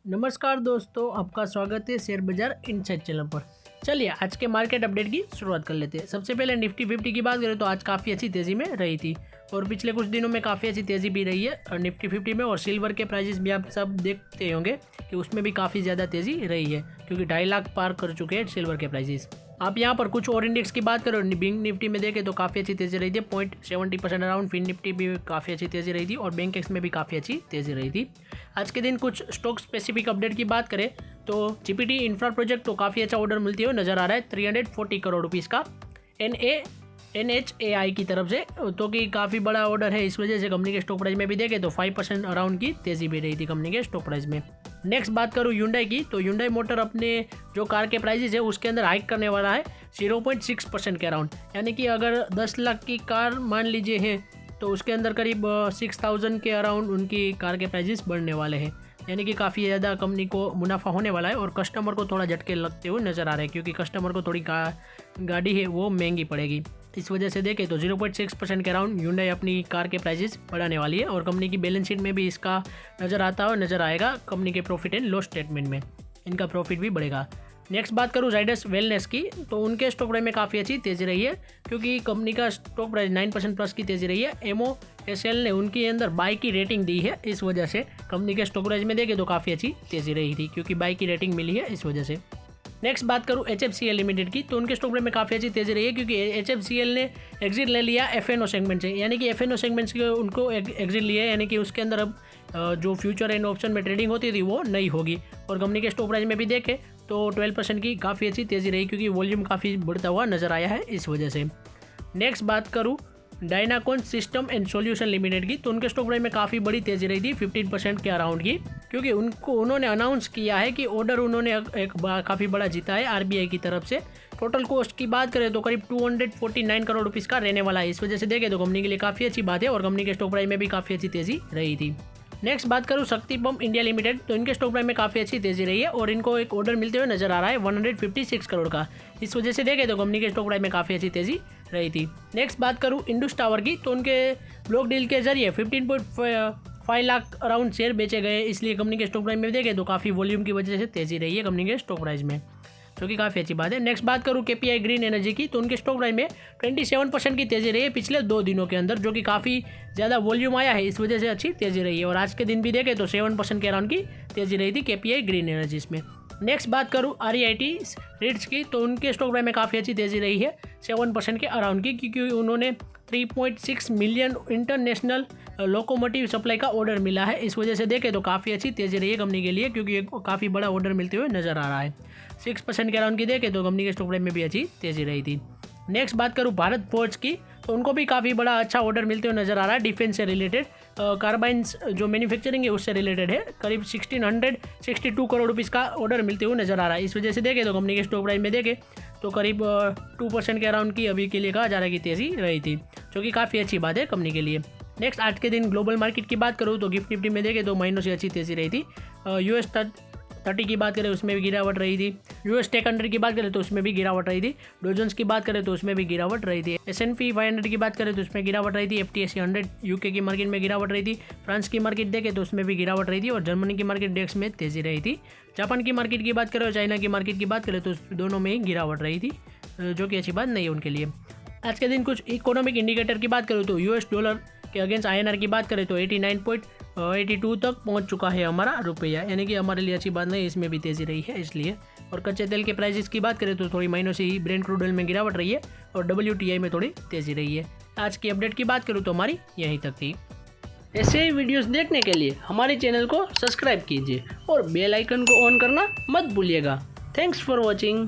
नमस्कार दोस्तों, आपका स्वागत है शेयर बाजार इनसाइड चैनल पर। चलिए आज के मार्केट अपडेट की शुरुआत कर लेते हैं। सबसे पहले निफ्टी 50 की बात करें तो आज काफ़ी अच्छी तेज़ी में रही थी और पिछले कुछ दिनों में काफ़ी अच्छी तेज़ी भी रही है और निफ्टी 50 में। और सिल्वर के प्राइजेस भी आप सब देखते होंगे कि उसमें भी काफ़ी ज़्यादा तेज़ी रही है क्योंकि 2.5 लाख पार कर चुके हैं सिल्वर के प्राइजेस। आप यहाँ पर कुछ और इंडेक्स की बात करें, बैंक निफ्टी में देखें तो काफ़ी अच्छी तेज़ी रही थी, 0.70% अराउंड। फिन निफ्टी भी काफ़ी अच्छी तेज़ी रही थी और बैंक एक्स में भी काफ़ी अच्छी तेज़ी रही थी। आज के दिन कुछ स्टॉक स्पेसिफिक अपडेट की बात करें तो जीपीटी इंफ्रा प्रोजेक्ट को काफ़ी अच्छा ऑर्डर मिलती हुई नज़र आ रहा है, 340 करोड़ रुपीज़ का NHAI की तरफ से, तो कि काफ़ी बड़ा ऑर्डर है। इस वजह से कंपनी के स्टॉक प्राइस में भी देखें तो 5% अराउंड की तेज़ी भी रही थी कंपनी के स्टॉक प्राइस में। नेक्स्ट बात करूँ Hyundai की, तो Hyundai मोटर अपने जो कार के प्राइजेस है उसके अंदर हाइक करने वाला है 0.6% के अराउंड। यानी कि अगर 10 लाख की कार मान लीजिए है तो उसके अंदर करीब 6000 के अराउंड उनकी कार के प्राइजेस बढ़ने वाले हैं। यानी कि काफ़ी ज़्यादा कंपनी को मुनाफा होने वाला है और कस्टमर को थोड़ा झटके लगते हुए नज़र आ रहे हैं क्योंकि कस्टमर को थोड़ी गाड़ी है वो महंगी पड़ेगी। इस वजह से देखें तो 0.6% के अराउंड Hyundai अपनी कार के प्राइजेस बढ़ाने वाली है और कंपनी की बैलेंस शीट में भी इसका नज़र आता हुआ नज़र आएगा। कंपनी के प्रॉफिट एंड लॉस स्टेटमेंट में इनका प्रॉफिट भी बढ़ेगा। नेक्स्ट बात करूँ जाइडस वेलनेस की, तो उनके स्टॉक प्राइस में काफ़ी अच्छी तेज़ी रही है क्योंकि कंपनी का स्टॉक प्राइस 9% प्लस की तेज़ी रही है। MOSL ने उनके अंदर बाई की रेटिंग दी है, इस वजह से कंपनी के स्टॉक प्राइस में देखें तो काफ़ी अच्छी तेज़ी रही थी क्योंकि बाई की रेटिंग मिली है इस वजह से। नेक्स्ट बात करूँ HFCL लिमिटेड की, तो उनके स्टॉक प्राइस में काफ़ी अच्छी तेज़ी रही है क्योंकि HFCL ने एग्जिट ले लिया FNO सेगमेंट से। यानी कि FNO सेगमेंट से उनको एग्जिट लिया है, यानी कि उसके अंदर अब जो फ्यूचर एंड ऑप्शन में ट्रेडिंग होती थी वो नहीं होगी। और कंपनी के स्टॉक प्राइस में भी देखें तो 12% की काफ़ी अच्छी तेज़ी रही क्योंकि वॉल्यूम काफ़ी बढ़ता हुआ नज़र आया है इस वजह से। नेक्स्ट बात करूँ डायनाकॉन सिस्टम एंड सॉल्यूशन लिमिटेड की, तो उनके स्टॉक प्राइस में काफ़ी बड़ी तेज़ी रही थी 15% के अराउंड की क्योंकि उन्होंने अनाउंस किया है कि ऑर्डर उन्होंने एक काफ़ी बड़ा जीता है RBI की तरफ से। टोटल कॉस्ट की बात करें तो करीब 249 करोड़ रुपीज़ का रहने वाला है। इस वजह से देखें तो कंपनी के लिए काफ़ी अच्छी बात है और कंपनी के स्टॉक प्राइस में भी काफ़ी अच्छी तेज़ी रही थी। नेक्स्ट बात करूँ शक्ति पंप इंडिया लिमिटेड, तो इनके स्टॉक प्राइस में काफ़ी अच्छी तेज़ी रही है और इनको एक ऑर्डर मिलते हुए नजर आ रहा है 156 करोड़ का। इस वजह से देखें तो कंपनी के स्टॉक प्राइस में काफ़ी अच्छी तेज़ी रही थी। नेक्स्ट बात करूँ इंडस टावर की, तो उनके ब्लॉक डील के जरिए 15.5 लाख अराउंड शेयर बेचे गए, इसलिए कंपनी के स्टॉक प्राइस में देखें तो काफ़ी वॉल्यूम की वजह से तेज़ी रही है कंपनी के स्टॉक प्राइस में, जो कि काफ़ी अच्छी बात है। नेक्स्ट बात करूँ KPI ग्रीन एनर्जी की, तो उनके स्टॉक प्राइस में 27% की तेज़ी रही है पिछले 2 दिनों के अंदर, जो कि काफ़ी ज़्यादा वॉल्यूम आया है, इस वजह से अच्छी तेज़ी रही है। और आज के दिन भी देखें तो 7% के अराउंड की तेज़ी रही थी KPI ग्रीन एनर्जीज में। नेक्स्ट बात करूँ REIT रिट्स की, तो उनके स्टॉक प्राइस में काफ़ी अच्छी तेज़ी रही है 7% के अराउंड की क्योंकि उन्होंने 3.6 मिलियन इंटरनेशनल लोकोमोटिव सप्लाई का ऑर्डर मिला है। इस वजह से देखें तो काफ़ी अच्छी तेज़ी रही है कंपनी के लिए क्योंकि काफ़ी बड़ा ऑर्डर मिलते हुए नज़र आ रहा है। 6% के अराउंड की देखें तो कंपनी के स्टॉक प्राइस में भी अच्छी तेज़ी रही थी। नेक्स्ट बात करूँ भारत फोर्ज की, तो उनको भी काफ़ी बड़ा अच्छा ऑर्डर मिलते हुए नज़र आ रहा है डिफेंस से रिलेटेड, कार्बाइंस जो मैन्युफैक्चरिंग है उससे रिलेटेड है। करीब 1662 करोड़ रुपीज़ का ऑर्डर मिलते हुए नज़र आ रहा है। इस वजह से देखें तो कंपनी के स्टॉक प्राइस में देखें तो करीब 2% के अराउंड की अभी के लिए कहा जा रहा है कि तेज़ी रही थी, जो कि काफ़ी अच्छी बात है कंपनी के लिए। नेक्स्ट आज के दिन ग्लोबल मार्केट की बात करूँ तो गिफ्ट निफ्टी में देखें 2 महीनों से अच्छी तेज़ी रही थी। US 30 की बात करें उसमें भी गिरावट रही थी। US टेक 100 की बात करें तो उसमें भी गिरावट रही थी। डॉ जोन्स की बात करें तो उसमें भी गिरावट रही थी। S&P 500 की बात करें तो उसमें गिरावट रही थी। FTSE 100 UK की मार्केट में गिरावट रही थी। फ्रांस की मार्केट देखें तो उसमें भी गिरावट रही थी और जर्मनी की मार्केट डेक्स में तेज़ी रही थी। जापान की मार्केट की बात करें और चाइना की मार्केट की बात करें तो दोनों में ही गिरावट रही थी, जो कि अच्छी बात नहीं है उनके लिए। आज के दिन कुछ इकोनॉमिक इंडिकेटर की बात करूँ तो US डॉलर के अगेंस्ट INR की बात करें तो 89.82 तक पहुंच चुका है हमारा रुपया, यानी कि हमारे लिए अच्छी बात नहीं, इसमें भी तेज़ी रही है इसलिए। और कच्चे तेल के प्राइसेस की बात करें तो थोड़ी महीनों से ही ब्रेंट क्रूड ऑयल में गिरावट रही है और WTI में थोड़ी तेज़ी रही है। आज की अपडेट की बात करूँ तो हमारी यहीं तक थी। ऐसे ही वीडियोस देखने के लिए हमारे चैनल को सब्सक्राइब कीजिए और बेल आइकन को ऑन करना मत भूलिएगा। Thanks for watching.